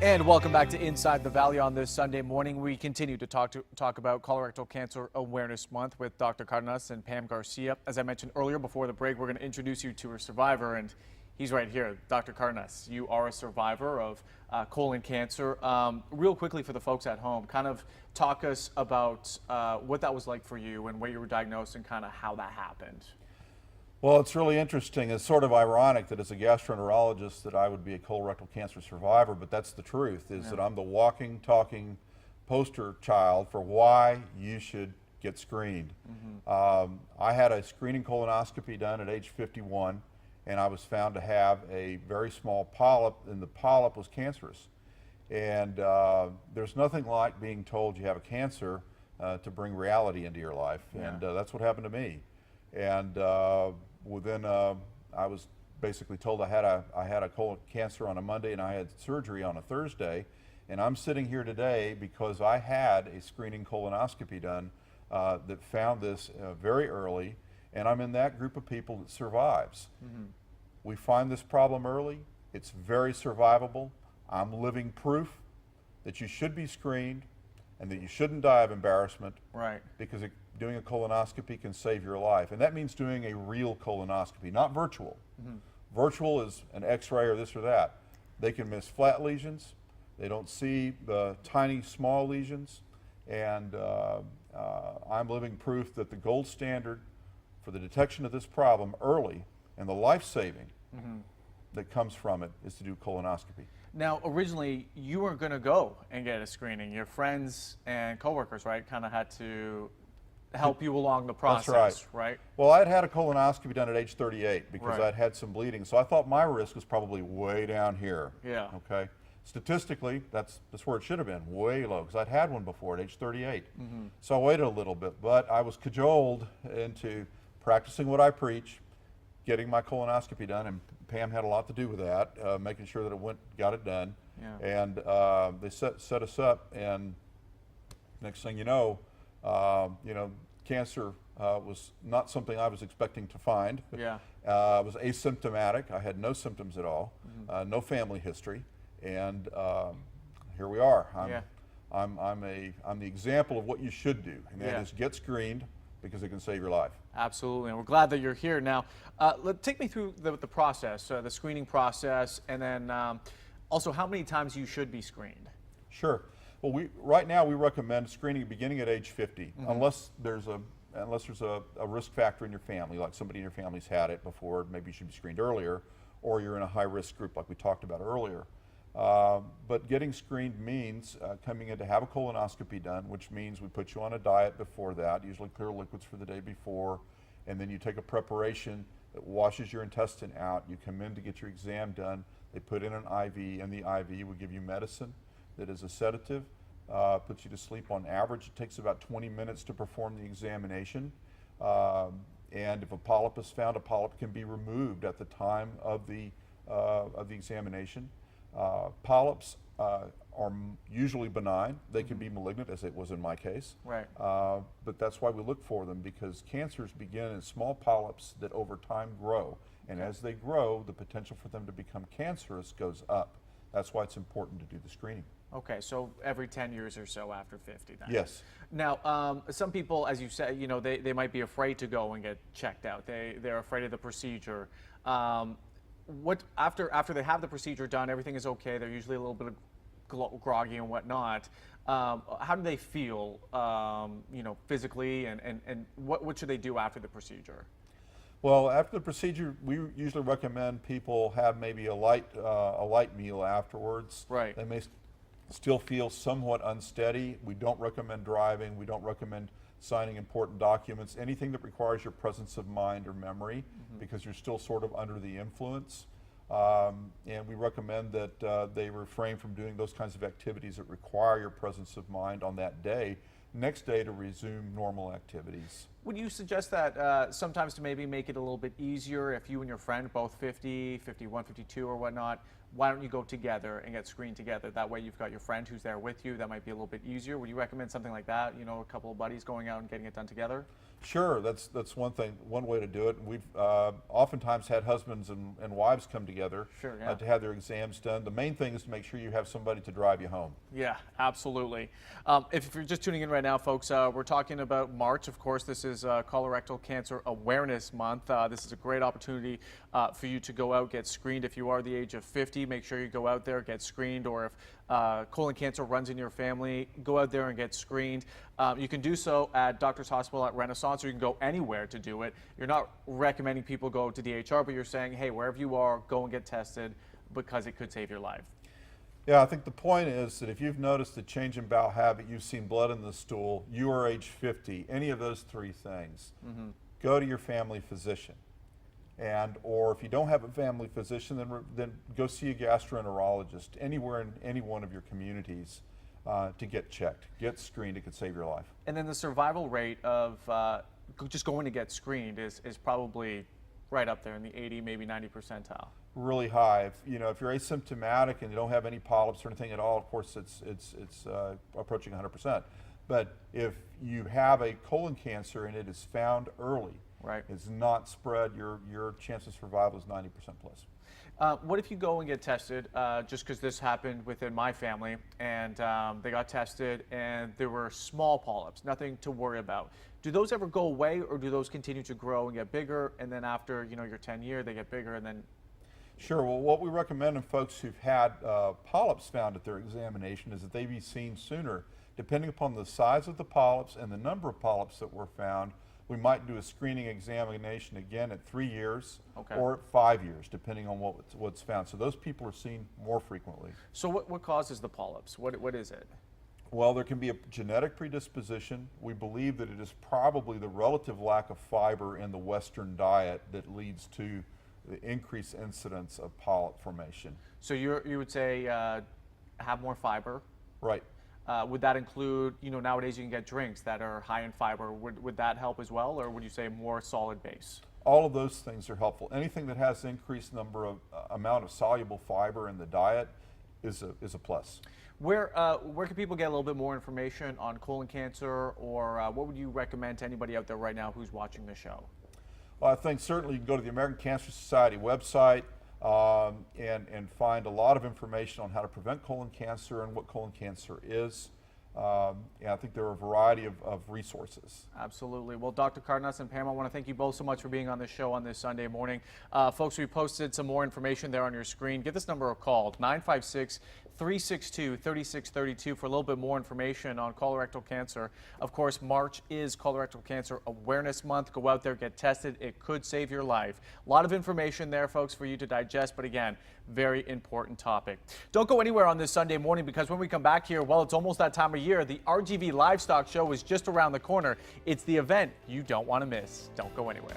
And welcome back to Inside the Valley on this Sunday morning. We continue to talk about Colorectal Cancer Awareness Month with Dr. Cardenas and Pam Garcia. As I mentioned earlier before the break, we're going to introduce you to a survivor, and he's right here. Dr. Cardenas, you are a survivor of colon cancer. Real quickly for the folks at home, kind of talk us about what that was like for you and where you were diagnosed and kind of how that happened. Well, it's really interesting. It's sort of ironic that as a gastroenterologist that I would be a colorectal cancer survivor, but that's the truth, is that I'm the walking, talking poster child for why you should get screened. I had a screening colonoscopy done at age 51, and I was found to have a very small polyp, and the polyp was cancerous. And there's nothing like being told you have a cancer to bring reality into your life, and that's what happened to me. And I was basically told I had a colon cancer on a Monday and I had surgery on a Thursday, and I'm sitting here today because I had a screening colonoscopy done that found this very early, and I'm in that group of people that survives. We find this problem early. It's very survivable. I'm living proof that you should be screened and that you shouldn't die of embarrassment, because doing a colonoscopy can save your life. And that means doing a real colonoscopy, not virtual. Virtual is an x-ray or this or that. They can miss flat lesions. They don't see the tiny, small lesions. And I'm living proof that the gold standard for the detection of this problem early and the life-saving that comes from it is to do colonoscopy. Now, originally, you weren't going to go and get a screening. Your friends and coworkers, right, kind of had to help you along the process, right? Well, I'd had a colonoscopy done at age 38 because I'd had some bleeding, so I thought my risk was probably way down here. Okay. Statistically, that's where it should have been, way low, because I'd had one before at age 38. So I waited a little bit, but I was cajoled into practicing what I preach, getting my colonoscopy done, and Pam had a lot to do with that, making sure that got it done. And they set us up, and next thing you know, cancer was not something I was expecting to find. It was asymptomatic. I had no symptoms at all, no family history, and here we are. I'm the example of what you should do, and that is get screened, because it can save your life. Absolutely, and we're glad that you're here. Now, take me through the process, the screening process, and then also how many times you should be screened. Sure. Well, right now we recommend screening beginning at age 50, unless there's a risk factor in your family, like somebody in your family's had it before. Maybe you should be screened earlier, or you're in a high-risk group like we talked about earlier. But getting screened means coming in to have a colonoscopy done, which means we put you on a diet before that, usually clear liquids for the day before, and then you take a preparation that washes your intestine out. You come in to get your exam done. They put in an IV, and the IV will give you medicine that is a sedative, puts you to sleep. On average, it takes about 20 minutes to perform the examination. And if a polyp is found, a polyp can be removed at the time of the examination. Polyps are usually benign. They can be malignant, as it was in my case. But that's why we look for them, because cancers begin in small polyps that over time grow. And as they grow, the potential for them to become cancerous goes up. That's why it's important to do the screening. Okay, so every 10 years or so after 50 then. Yes. Now, some people, as you said, they might be afraid to go and get checked out. They're afraid of the procedure. After they have the procedure done, everything is okay. They're usually a little bit of groggy and whatnot. How do they feel, physically, and what should they do after the procedure? Well, after the procedure, we usually recommend people have maybe a light meal afterwards. They may still feel somewhat unsteady. We don't recommend driving. We don't recommend signing important documents, anything that requires your presence of mind or memory, because you're still sort of under the influence. And we recommend that they refrain from doing those kinds of activities that require your presence of mind on that day, next day to resume normal activities. Would you suggest that sometimes to maybe make it a little bit easier, if you and your friend, both 50, 51, 52 or whatnot, why don't you go together and get screened together? That way you've got your friend who's there with you. That might be a little bit easier. Would you recommend something like that? A couple of buddies going out and getting it done together? Sure, that's one thing, one way to do it. We've oftentimes had husbands and wives come together Sure, yeah. to have their exams done. The main thing is to make sure you have somebody to drive you home. Yeah, absolutely. If you're just tuning in right now, folks, we're talking about March. Of course, this is Colorectal Cancer Awareness Month. This is a great opportunity for you to go out, get screened. If you are the age of 50, make sure you go out there, get screened, or if colon cancer runs in your family, go out there and get screened. You can do so at Doctor's Hospital at Renaissance, or you can go anywhere to do it. You're not recommending people go to DHR, but you're saying, hey, wherever you are, go and get tested because it could save your life. Yeah, I think the point is that if you've noticed a change in bowel habit, you've seen blood in the stool, you are age 50, any of those three things, go to your family physician. Or if you don't have a family physician, then go see a gastroenterologist anywhere in any one of your communities to get checked, get screened. It could save your life. And then the survival rate of just going to get screened is probably right up there in the 80, maybe 90 percentile. Really high. If you're asymptomatic and you don't have any polyps or anything at all, of course it's approaching 100%. But if you have a colon cancer and it is found early, right, it's not spread, your chance of survival is 90% plus. What if you go and get tested, just because this happened within my family, and they got tested and there were small polyps, nothing to worry about. Do those ever go away, or do those continue to grow and get bigger, and then after your 10 year, they get bigger and then? Sure. Well, what we recommend in folks who've had polyps found at their examination is that they be seen sooner. Depending upon the size of the polyps and the number of polyps that were found, we might do a screening examination again at 3 years, okay, or at 5 years, depending on what's found. So those people are seen more frequently. So what causes the polyps? What is it? Well, there can be a genetic predisposition. We believe that it is probably the relative lack of fiber in the Western diet that leads to the increased incidence of polyp formation. So you would say have more fiber. Right. Would that include, nowadays you can get drinks that are high in fiber. Would that help as well, or would you say more solid base? All of those things are helpful. Anything that has increased amount of soluble fiber in the diet is a plus. Where can people get a little bit more information on colon cancer, or what would you recommend to anybody out there right now who's watching the show? Well, I think certainly you can go to the American Cancer Society website and find a lot of information on how to prevent colon cancer and what colon cancer is. I think there are a variety of resources. Absolutely. Well, Dr. Cardenas and Pam, I want to thank you both so much for being on this show on this Sunday morning. Folks, we posted some more information there on your screen. Give this number a call, 956-362-3632 for a little bit more information on colorectal cancer. Of course, March is Colorectal Cancer Awareness Month. Go out there, get tested. It could save your life. A lot of information there, folks, for you to digest, but again, very important topic. Don't go anywhere on this Sunday morning, because when we come back here, well, it's almost that time of year. The RGV Livestock Show is just around the corner. It's the event you don't want to miss. Don't go anywhere.